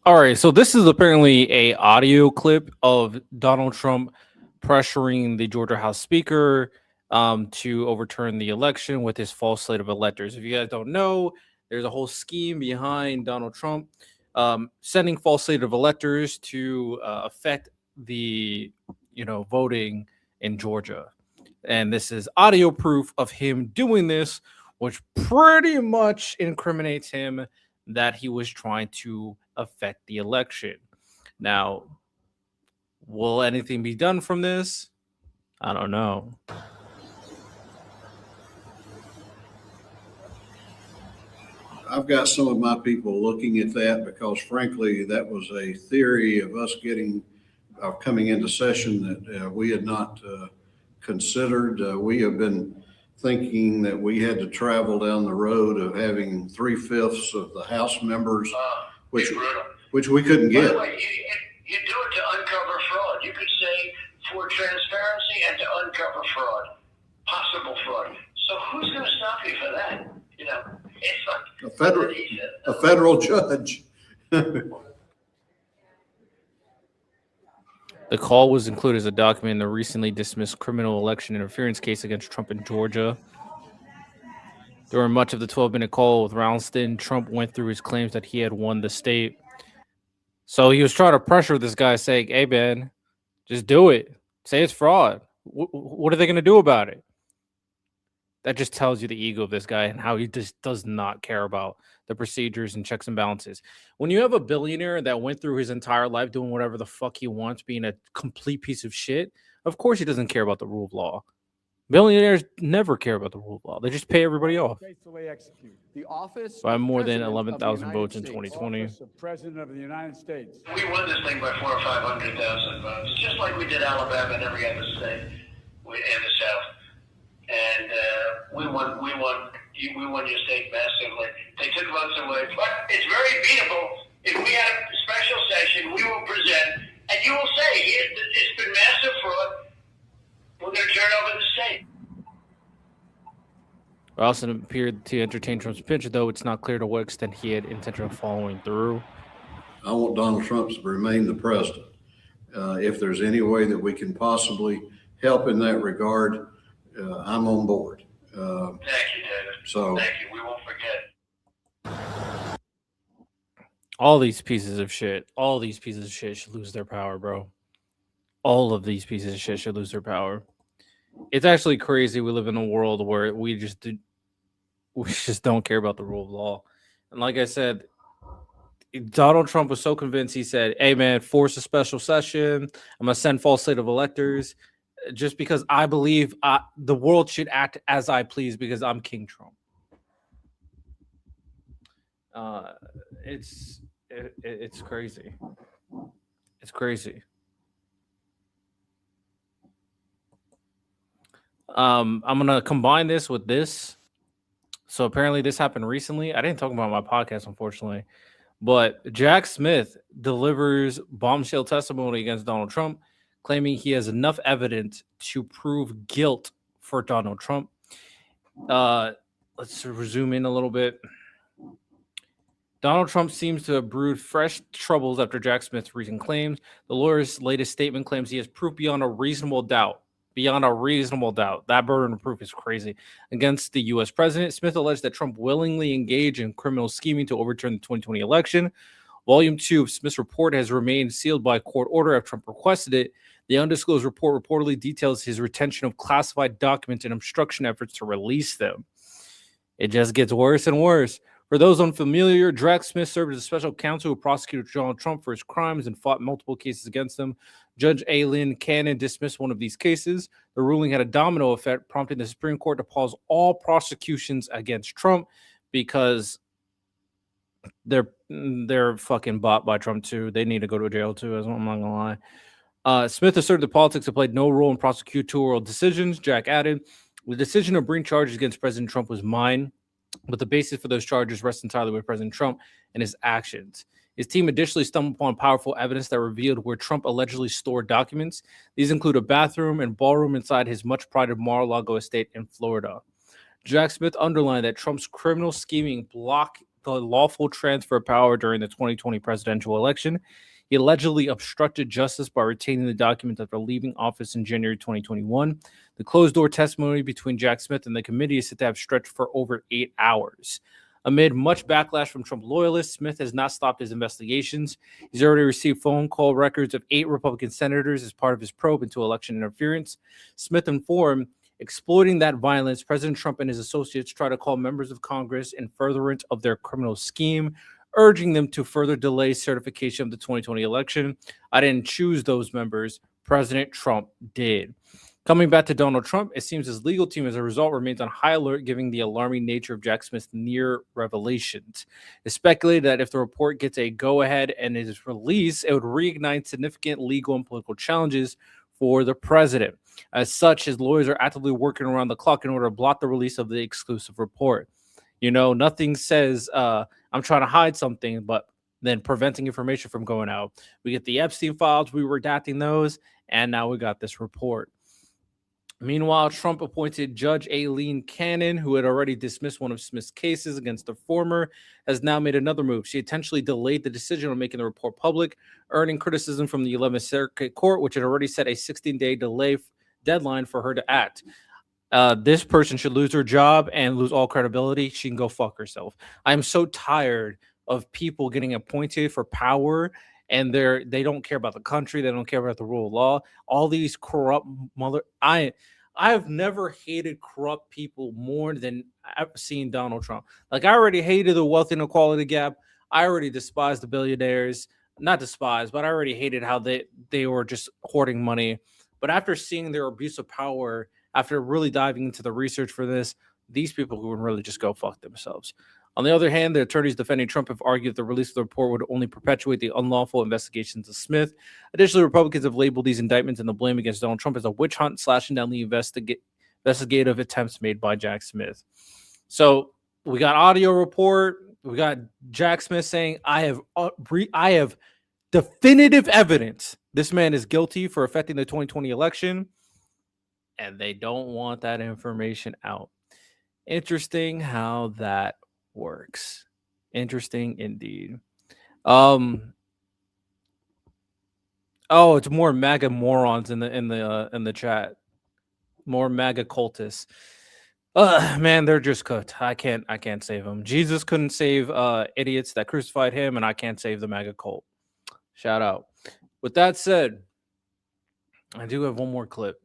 All right, so this is apparently a audio clip of Donald Trump pressuring the Georgia House Speaker to overturn the election with his false slate of electors. If you guys don't know, there's a whole scheme behind Donald Trump sending false slate of electors to affect the voting in Georgia, and this is audio proof of him doing this, which pretty much incriminates him that he was trying to affect the election. Now, will anything be done from this? I don't know. I've got some of my people looking at that because, frankly, that was a theory of us coming into session that we had not considered. We have been thinking that we had to travel down the road of having 3/5 of the House members, which we couldn't By get. the way, you do it to uncover fraud. You could say for transparency and to uncover fraud, possible fraud. So who's going to stop you for that? It's like A federal judge. The call was included as a document in the recently dismissed criminal election interference case against Trump in Georgia. During much of the 12-minute call with Ralston, Trump went through his claims that he had won the state. So he was trying to pressure this guy, saying, hey, man, just do it. Say it's fraud. What are they going to do about it? That just tells you the ego of this guy and how he just does not care about the procedures and checks and balances. When you have a billionaire that went through his entire life doing whatever the fuck he wants, being a complete piece of shit, of course he doesn't care about the rule of law. Billionaires never care about the rule of law. They just pay everybody off. The office By more than President 11,000 of the votes in United 2020. States. Office of President of the United States. we won this thing by 400,000 or 500,000 votes, just like we did Alabama and every other state in the South. And we won your state massively. They took votes away, but it's very beatable. If we had a special session, we will present, and you will say, it's been massive fraud. We're going to turn over the state. Ralston appeared to entertain Trump's pitch, though it's not clear to what extent he had intention of following through. I want Donald Trump to remain the president. If there's any way that we can possibly help in that regard, I'm on board. Thank you, David. Thank you. We won't forget. All these pieces of shit should lose their power, bro. All of these pieces of shit should lose their power. It's actually crazy. We live in a world where we just don't care about the rule of law. And like I said, Donald Trump was so convinced. He said, hey, man, force a special session. I'm going to send false slate of electors just because I believe the world should act as I please because I'm King Trump. It's crazy. It's crazy. I'm gonna combine this with this. So apparently this happened recently. I didn't talk about my podcast, unfortunately, but Jack Smith delivers bombshell testimony against Donald Trump, claiming he has enough evidence to prove guilt for Donald Trump. Let's zoom in a little bit. Donald Trump seems to have brewed fresh troubles after Jack Smith's recent claims. The lawyer's latest statement claims he has proof beyond a reasonable doubt. Beyond a reasonable doubt. That burden of proof is crazy. Against the U.S. president, Smith alleged that Trump willingly engaged in criminal scheming to overturn the 2020 election. Volume 2 of Smith's report has remained sealed by court order after Trump requested it. The undisclosed report reportedly details his retention of classified documents and obstruction efforts to release them. It just gets worse and worse. For those unfamiliar, Jack Smith served as a special counsel who prosecuted Donald Trump for his crimes and fought multiple cases against him. Judge A. Lynn Cannon dismissed one of these cases. The ruling had a domino effect, prompting the Supreme Court to pause all prosecutions against Trump because they're fucking bought by Trump too. They need to go to jail too, I'm not gonna lie. Smith asserted that politics have played no role in prosecutorial decisions. Jack added, the decision to bring charges against President Trump was mine, but the basis for those charges rests entirely with President Trump and his actions. His team additionally stumbled upon powerful evidence that revealed where Trump allegedly stored documents. These include a bathroom and ballroom inside his much-prided Mar-a-Lago estate in Florida. Jack Smith underlined that Trump's criminal scheming the lawful transfer of power during the 2020 presidential election. He allegedly obstructed justice by retaining the document after leaving office in January 2021. The closed-door testimony between Jack Smith and the committee is said to have stretched for over 8 hours. Amid much backlash from Trump loyalists, Smith has not stopped his investigations. He's already received phone call records of 8 Republican senators as part of his probe into election interference. Smith informed, exploiting that violence, President Trump and his associates try to call members of Congress in furtherance of their criminal scheme, urging them to further delay certification of the 2020 election. I didn't choose those members. President Trump did. Coming back to Donald Trump, it seems his legal team, as a result, remains on high alert, given the alarming nature of Jack Smith's near revelations. It's speculated that if the report gets a go-ahead and is released, it would reignite significant legal and political challenges for the president. As such, his lawyers are actively working around the clock in order to block the release of the exclusive report. You know, nothing says I'm trying to hide something, but then preventing information from going out. We get the Epstein files, we were redacting those, and now we got this report. Meanwhile, Trump appointed Judge Aileen Cannon, who had already dismissed one of Smith's cases against the former, has now made another move. She intentionally delayed the decision on making the report public, earning criticism from the 11th Circuit Court, which had already set a 16-day deadline for her to act. This person should lose her job and lose all credibility. She can go fuck herself. I'm so tired of people getting appointed for power and they don't care about the country. They don't care about the rule of law. All these corrupt I have never hated corrupt people more than I've seen Donald Trump. Like, I already hated the wealth inequality gap. I already despised the billionaires. Not despised, but I already hated how they were just hoarding money. But after seeing their abuse of power, after really diving into the research for this, these people would really just go fuck themselves. On the other hand, the attorneys defending Trump have argued that the release of the report would only perpetuate the unlawful investigations of Smith. Additionally, Republicans have labeled these indictments and the blame against Donald Trump as a witch hunt, slashing down the investigative attempts made by Jack Smith. So we got audio report. We got Jack Smith saying, I have definitive evidence this man is guilty for affecting the 2020 election, and they don't want that information out. Interesting how that works. Interesting indeed. Oh, it's more MAGA morons in the chat. More MAGA cultists. Man, they're just cooked. I can't save them. Jesus couldn't save idiots that crucified him, and I can't save the MAGA cult. Shout out. With that said, I do have one more clip.